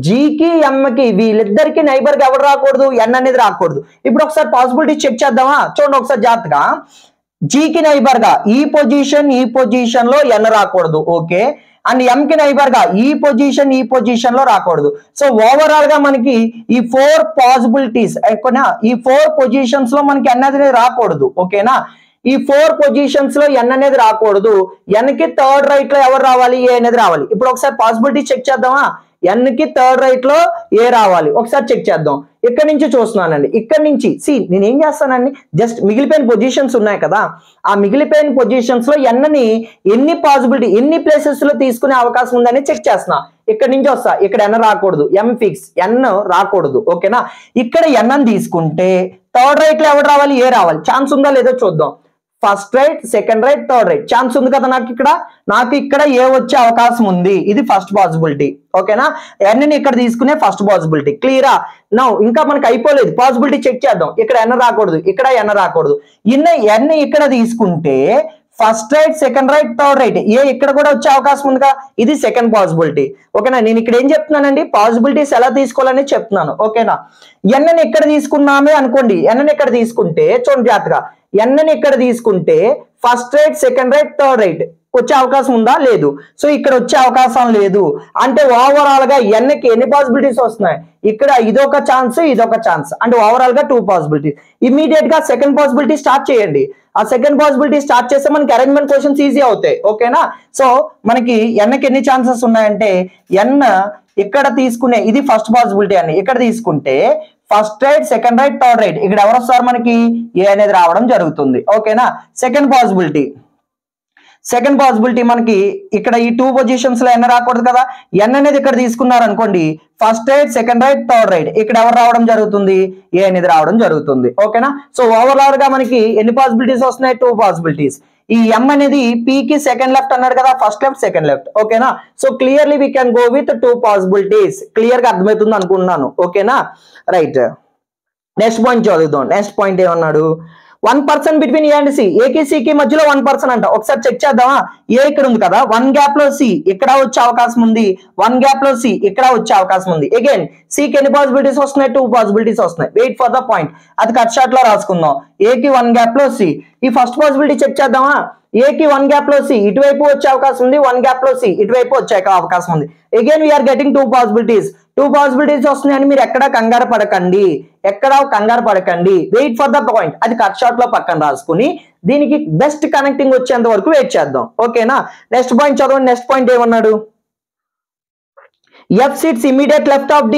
g కి m కి వీళ్ళిద్దరికి నైబర్ గా ఎవరు రాకూడదు n అనేది రాకూడదు ఇప్పుడు ఒకసారి పాసిబిలిటీ చెక్ చేద్దామా చూడండి ఒకసారి జాగ్రత్తగా g కి నైబర్ గా ఈ పొజిషన్ లో n రాకూడదు ఓకే అండ్ m కి నైబర్ గా ఈ పొజిషన్ లో రాకూడదు సో ఓవరాల్ గా మనకి ఈ 4 పాసిబిలిటీస్ ఈ 4 పొజిషన్స్ లో మనకి n అనేది రాకూడదు ఓకేనా ఈ 4 పొజిషన్స్ లో n అనేది రాకూడదు n కి థర్డ్ రైట్ లో ఎవరు రావాలి ఏ అనేది రావాలి ఇప్పుడు ఒకసారి పాసిబిలిటీ చెక్ చేద్దామా n కి థర్డ్ రైట్ లో ఏ రావాలి ఒకసారి చెక్ చేద్దాం ఇక్కడ నుంచి చూస్తున్నానండి ఇక్కడ నుంచి నేను ఏం చేస్తానండి జస్ట్ మిగిలిపోయిన పొజిషన్స్ ఉన్నాయి కదా ఆ మిగిలిపోయిన పొజిషన్స్ లో n ని ఎన్ని ప్లేసెస్ లో తీసుకునే అవకాశం ఉందని చెక్ చేస్తున్నా ఇక్కడ నుంచి వస్తా ఇక్కడ n రాకూడదు m ఫిక్స్ n రాకూడదు ఓకేనా ఇక్కడ n అని తీసుకుంటే థర్డ్ రైట్ లో ఎవరు రావాలి ఏ రావాలి ఛాన్స్ ఉందా లేదో చూద్దాం first right second right third right chance ఉంది కదా నాకు ఇక్కడ ఏ వచ్చే అవకాశం ఉంది ఇది ఫస్ట్ పాసిబిలిటీ ఓకేనా n ని ఇక్కడ తీసుకునే ఫస్ట్ పాసిబిలిటీ క్లియరా నౌ ఇంకా మనకు అయిపోలేదు పాసిబిలిటీ చెక్ చేద్దాం ఇక్కడ n రాకూడదు ఇక్కడ n రాకూడదు n ఇక్కడ తీసుకుంటే first right second right third right A ఇక్కడ కూడా వచ్చే అవకాశం ఉందిగా ఇది సెకండ్ పాసిబిలిటీ ఓకేనా నేను ఇక్కడ ఏం చెప్తున్నానండి పాసిబిలిటీస్ ఎలా తీసుకోవాలని చెప్తున్నాను ఓకేనా n ని ఇక్కడ తీసుకున్నామే అనుకోండి n ని ఇక్కడ తీసుకుంటే చూడండి జాగ్రత్తగా n ని ఇక్కడ తీసుకుంటే first right second right third right వచ్చే అవకాశం ఉందా లేదు సో ఇక్కడ వచ్చే అవకాశం లేదు అంటే ఓవరాల్ గా n కి ఎన్ని పాసిబిలిటీస్ వస్తున్నాయి ఇక్కడ ఇదొక ఛాన్స్ అంటే ఓవరాల్ గా 2 పాసిబిలిటీస్ ఇమీడియట్ గా సెకండ్ పాసిబిలిటీ స్టార్ట్ చేయండి ఆ సెకండ్ పాసిబిలిటీ స్టార్ట్ చేస్తే మనకి అరేంజ్మెంట్ క్వశ్చన్స్ ఈజీ అవుతాయి ఓకేనా సో మనకి n కి ఎన్ని ఛాన్సెస్ ఉన్నాయంటే n ఇక్కడ తీసుకునే ఇది ఫస్ట్ పాసిబిలిటీ అని ఇక్కడ తీసుకుంటే first right second right third right ఇక్కడ ఎవరు వస్తారు మనకి ఏ అనేది రావడం జరుగుతుంది ఓకేనా సెకండ్ పాసిబిలిటీ మనకి ఇక్కడ ఈ 2 పొజిషన్స్ లో n రాకూడదు కదా n అనేది ఇక్కడ తీసుకున్నారు అనుకోండి first right second right third right ఇక్కడ ఎవరు రావడం జరుగుతుంది ఏ అనేది రావడం జరుగుతుంది ఓకేనా సో ఓవరాల్ గా మనకి ఎన్ని పాసిబిలిటీస్ వస్తున్నాయి 2 పాసిబిలిటీస్ ఈ m అనేది p కి సెకండ్ లెఫ్ట్ అన్నాడు కదా ఫస్ట్ లెఫ్ట్ సెకండ్ లెఫ్ట్ ఓకేనా so clearly we can go with 2 possibilities clear గా అర్థమవుతుంది అనుకుంటున్నాను ఓకేనా రైట్ నెక్స్ట్ పాయింట్ చదువుదాం నెక్స్ట్ పాయింట్ ఏమన్నాడు 1% బిట్వీన్ ఏ అండ్ సి ఏ కి సి కి మధ్యలో 1% అంట ఒకసారి చెక్ చేద్దామా ఏ ఇక్కడ ఉంది కదా 1 గ్యాప్ లో సి ఇక్కడ వచ్చే అవకాశం ఉంది 1 గ్యాప్ లో సి ఇక్కడ వచ్చే అవకాశం ఉంది అగైన్ సి కి ఎన్ని పాసిబిలిటీస్ వస్తున్నాయి 2 పాసిబిలిటీస్ వస్తున్నాయి వెయిట్ ఫర్ ద పాయింట్ అది కట్ షార్ట్ లో రాసుకుందాం ఏ కి 1 గ్యాప్ లో సి ఈ ఫస్ట్ పాసిబిలిటీ చెక్ చేద్దామా ఏ కి 1 గ్యాప్ లో సి ఇటువైపు వచ్చే అవకాశం ఉంది 1 గ్యాప్ లో సి ఇటువైపు వచ్చే అవకాశం ఉంది అగైన్ వీఆర్ గెటింగ్ 2 పాసిబిలిటీస్ వస్తున్నాయని మీరు ఎక్కడ కంగారు పడకండి వెయిట్ ఫర్ ద పాయింట్ అది కట్ షార్ట్ లో పక్కన రాసుకుని దీనికి బెస్ట్ కనెక్టింగ్ వచ్చేంత వరకు వెయిట్ చేద్దాం ఓకేనా నెక్స్ట్ పాయింట్ చదవండి నెక్స్ట్ పాయింట్ ఏమన్నాడు F sits immediate left of D.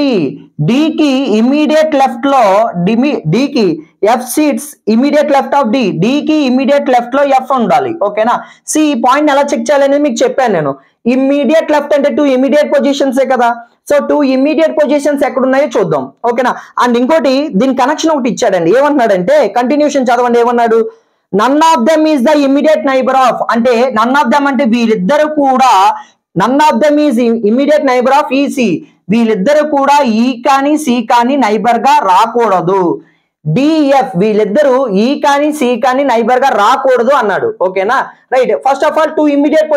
D కి immediate left లో D కి F sits immediate left of D. D కి immediate left లో F ఉండాలి. ఓకేనా? ఈ పాయింట్ ఎలా చెక్ చేయాలనేది మీకు చెప్పాను నేను. ఇమ్మీడియట్ లెఫ్ట్ అంటే 2 ఇమ్మీడియట్ పొజిషన్సే కదా. సో 2 ఇమ్మీడియట్ పొజిషన్స్ ఎక్కడ ఉన్నాయో చూద్దాం. ఓకేనా? అండ్ ఇంకోటి దీని కనెక్షన్ ఒకటి ఇచ్చాడండి. ఏమంటున్నాడంటే కంటిన్యూషన్ చదవండి. ఏమన్నాడు? None of them is the immediate neighbour of, అంటే నన్ ఆఫ్ దెమ్ అంటే వీళ్ళిద్దరు కూడా, none of them is immediate neighbour of E C, వీళ్ళిద్దరు కూడా ఈ కానీ సి కానీ నైబర్ గా రాకూడదు. డిఎఫ్ వీళ్ళిద్దరు ఈ కానీ సి కానీ నైబర్ గా రాకూడదు అన్నాడు. ఓకేనా? Right. First of all 2 immediate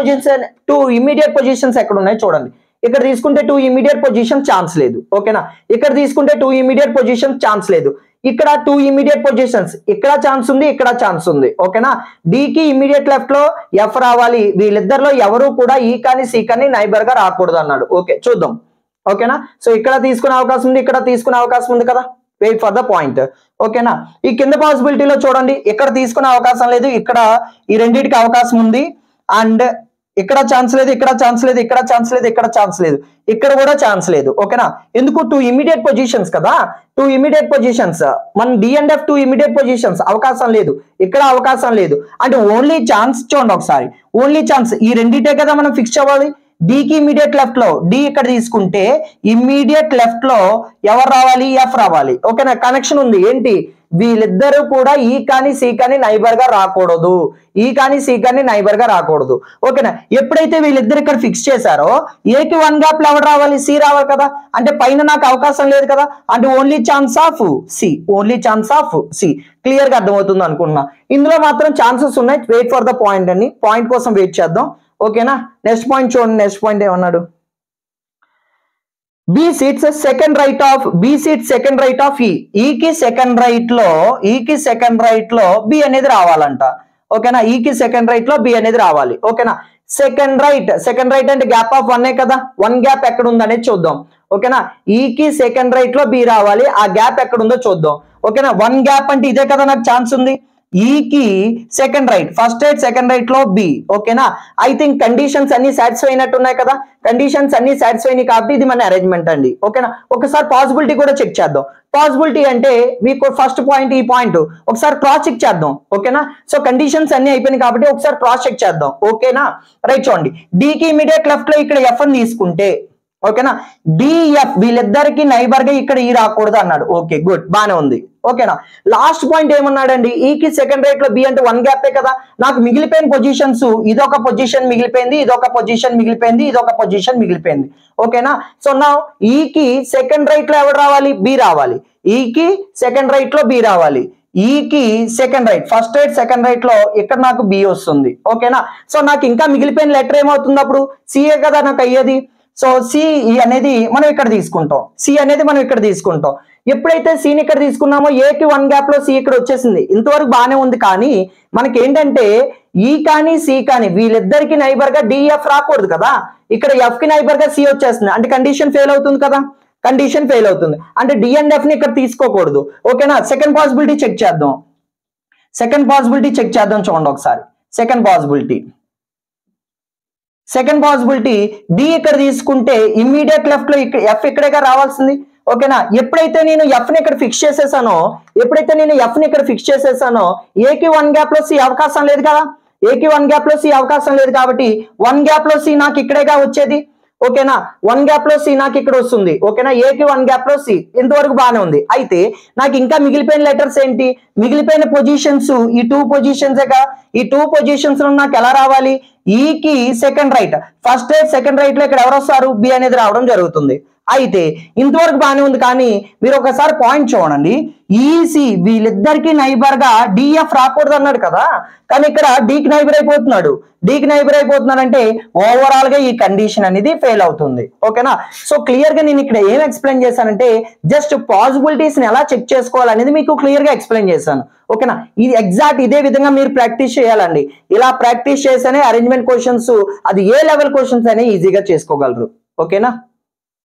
positions ఎక్కడ ఉన్నాయి చూడండి. ఇక్కడ తీసుకుంటే 2 ఇమ్మీడియట్ పొజిషన్ ఛాన్స్ లేదు. ఓకేనా? ఇక్కడ తీసుకుంటే 2 ఇమ్మీడియట్ పొజిషన్ ఛాన్స్ లేదు. ఇక్కడ 2 ఇమ్మీడియట్ పొజిషన్స్, ఇక్కడ ఛాన్స్ ఉంది, ఇక్కడ ఛాన్స్ ఉంది. ఓకేనా? డి కి ఇమ్మీడియట్ లెఫ్ట్ లో ఎఫ్ రావాలి. వీళ్ళిద్దరిలో ఎవరు కూడా ఈ కానీ సి కానీ నైబర్ గా రాకూడదు అన్నాడు. ఓకే, చూద్దాం. ఓకేనా? సో ఇక్కడ తీసుకునే అవకాశం ఉంది, ఇక్కడ తీసుకునే అవకాశం ఉంది కదా. Wait for the point. ఓకేనా? ఈ కింద పాసిబిలిటీలో చూడండి, ఇక్కడ తీసుకునే అవకాశం లేదు, ఇక్కడ ఈ రెండింటికి అవకాశం ఉంది. అండ్ ఇక్కడ ఛాన్స్ లేదు, ఇక్కడ ఛాన్స్ లేదు, ఇక్కడ ఛాన్స్ లేదు, ఇక్కడ ఛాన్స్ లేదు, ఇక్కడ కూడా ఛాన్స్ లేదు. ఓకేనా? ఎందుకు? 2 ఇమ్మీడియట్ పొజిషన్స్ కదా. 2 ఇమ్మీడియట్ పొజిషన్స్, మన D and F 2 immediate positions, అవకాశం లేదు, ఇక్కడ అవకాశం లేదు. అంటే ఓన్లీ ఛాన్స్ చూడండి ఒకసారి, ఓన్లీ ఛాన్స్ ఈ రెండిటే కదా మనం ఫిక్స్ అవ్వాలి. డి కి ఇమ్మీడియట్ లెఫ్ట్ లో డి ఇక్కడ తీసుకుంటే ఇమ్మీడియట్ లెఫ్ట్ లో ఎవరు రావాలి? ఎఫ్ రావాలి. ఓకేనా? కనెక్షన్ ఉంది. ఏంటి? వీళ్ళిద్దరూ కూడా ఈ కానీ సి కానీ నైబర్ గా రాకూడదు, ఈ కానీ సి కానీ నైబర్ గా రాకూడదు. ఓకేనా? ఎప్పుడైతే వీళ్ళిద్దరు ఇక్కడ ఫిక్స్ చేశారో ఏకి 1 గ్యాప్ లో ఎవరు రావాలి? సి రావాలి కదా. అంటే పైన నాకు అవకాశం లేదు కదా. అంటే only chance of C, only chance of C. Clear గా అర్థమవుతుంది అనుకున్నా. ఇందులో మాత్రం ఛాన్సెస్ ఉన్నాయి. వెయిట్ ఫర్ ద పాయింట్ అని, పాయింట్ కోసం వెయిట్ చేద్దాం. ఓకేనా? నెక్స్ట్ పాయింట్ చూడండి. నెక్స్ట్ పాయింట్ ఏమన్నాడు? B sits second right of E. E కి సెకండ్ రైట్ లో B అనేది రావాలంట. ఓకేనా? E కి సెకండ్ రైట్ లో B అనేది రావాలి. ఓకేనా? సెకండ్ రైట్ అంటే గ్యాప్ ఆఫ్ 1 కదా. 1 గ్యాప్ ఎక్కడ ఉందనేది చూద్దాం. ఓకేనా? E కి సెకండ్ రైట్ లో B రావాలి. ఆ గ్యాప్ ఎక్కడ ఉందో చూద్దాం. ఓకేనా? 1 గ్యాప్ అంటే ఇదే కదా నాకు ఛాన్స్ ఉంది. ఈ కి second right, first right second right లో బి. ఓకేనా? ఐ థింక్ కండిషన్స్ అన్ని సాటిస్ఫై అయినట్టు ఉన్నాయి కదా. కండిషన్స్ అన్ని సాటిస్ఫై అయినాయి కాబట్టి ఇది మన అరేంజ్మెంట్ అండి. ఓకేనా? ఒకసారి పాసిబిలిటీ కూడా చెక్ చేద్దాం. పాసిబిలిటీ అంటే మీకు ఫస్ట్ పాయింట్, ఈ పాయింట్ ఒకసారి క్రాస్ చెక్ చేద్దాం. ఓకేనా? సో కండిషన్స్ అన్ని అయిపోయినాయి కాబట్టి ఒకసారి క్రాస్ చెక్ చేద్దాం. ఓకేనా? రైట్. చూడండి, డి కి ఇమీడియట్ లెఫ్ట్ లో ఇక్కడ ఎఫ్ అని తీసుకుంటే, ఓకేనా, డిఎఫ్ వీళ్ళిద్దరికి నైబర్ గా ఇక్కడ ఈ రాకూడదు అన్నాడు. ఓకే, గుడ్, బానే ఉంది. ఓకేనా? లాస్ట్ పాయింట్ ఏమన్నాడండి? ఈ కి సెకండ్ రైట్ లో బి అంటే 1 గ్యాపే కదా. నాకు మిగిలిపోయిన పొజిషన్స్ ఇదొక పొజిషన్ మిగిలిపోయింది, ఇదొక పొజిషన్ మిగిలిపోయింది, ఇదొక పొజిషన్ మిగిలిపోయింది. ఓకేనా? సో నా ఈ కి సెకండ్ రైట్ లో ఎవరు రావాలి? బి రావాలి. ఈ కి సెకండ్ రైట్ లో బి రావాలి. ఈ కి second right, first right second right లో ఇక్కడ నాకు బి వస్తుంది. ఓకేనా? సో నాకు ఇంకా మిగిలిపోయిన లెటర్ ఏమవుతుంది? అప్పుడు సిఏ కదా నాకు అయ్యేది. సో సి అనేది మనం ఇక్కడ తీసుకుంటాం. ఎప్పుడైతే సిని ఇక్కడ తీసుకున్నామో ఏకి 1 గ్యాప్ లో సి ఇక్కడ వచ్చేసింది. ఇంతవరకు బాగానే ఉంది. కానీ మనకి ఏంటంటే ఈ కానీ సి కానీ వీళ్ళిద్దరికి నైబర్ గా డిఎఫ్ రాకూడదు కదా. ఇక్కడ ఎఫ్ కి నైబర్ గా సి వచ్చేస్తుంది. అంటే కండిషన్ ఫెయిల్ అవుతుంది కదా. కండిషన్ ఫెయిల్ అవుతుంది అంటే డి అండ్ ఎఫ్ ని ఇక్కడ తీసుకోకూడదు. ఓకేనా? సెకండ్ పాసిబిలిటీ చెక్ చేద్దాం. చూడండి ఒకసారి. సెకండ్ పాసిబిలిటీ డి ఇక్కడ తీసుకుంటే ఇమ్మీడియట్ లెఫ్ట్ లో ఎఫ్ ఇక్కడేగా రావాల్సింది. ఓకేనా? ఎప్పుడైతే నేను ఎఫ్ ని ఇక్కడ ఫిక్స్ చేసేసానో ఏకి 1 గ్యాప్ లో సి అవకాశం లేదు కదా. ఏకి 1 గ్యాప్ లో సి అవకాశం లేదు కాబట్టి 1 గ్యాప్ లో సి నాకు ఇక్కడేగా వచ్చేది. ఓకేనా? 1 గ్యాప్ లో సి నాకు ఇక్కడ వస్తుంది. ఓకేనా? ఏకి 1 గ్యాప్ లో సి. ఇంతవరకు బాగానే ఉంది. అయితే నాకు ఇంకా మిగిలిపోయిన లెటర్స్ ఏంటి? మిగిలిపోయిన పొజిషన్స్ ఈ 2 పొజిషన్సేగా. ఈ 2 పొజిషన్స్ లో నాకు ఎలా రావాలి? ఈ కి second right, first right second right లో ఇక్కడ ఎవరు వస్తారు? బి అనేది రావడం జరుగుతుంది. అయితే ఇంతవరకు బాగానే ఉంది. కానీ మీరు ఒకసారి పాయింట్ చూడండి. ఈసి వీళ్ళిద్దరికి నైబర్ గా డిఎఫ్ రాకూడదు అన్నాడు కదా. కానీ ఇక్కడ డీకి నైబర్ అయిపోతున్నాడు. అంటే ఓవరాల్ గా ఈ కండిషన్ అనేది ఫెయిల్ అవుతుంది. ఓకేనా? సో క్లియర్ గా నేను ఇక్కడ ఏం ఎక్స్ప్లెయిన్ చేశానంటే జస్ట్ పాసిబిలిటీస్ ని ఎలా చెక్ చేసుకోవాలనేది మీకు క్లియర్ గా ఎక్స్ప్లెయిన్ చేశాను. ఓకేనా? ఇది ఎగ్జాక్ట్ ఇదే విధంగా మీరు ప్రాక్టీస్ చేయాలండి. ఇలా ప్రాక్టీస్ చేస్తేనే అరేంజ్మెంట్ క్వశ్చన్స్, అది ఏ లెవెల్ క్వశ్చన్స్ అయినా ఈజీగా చేసుకోగలరు. ఓకేనా?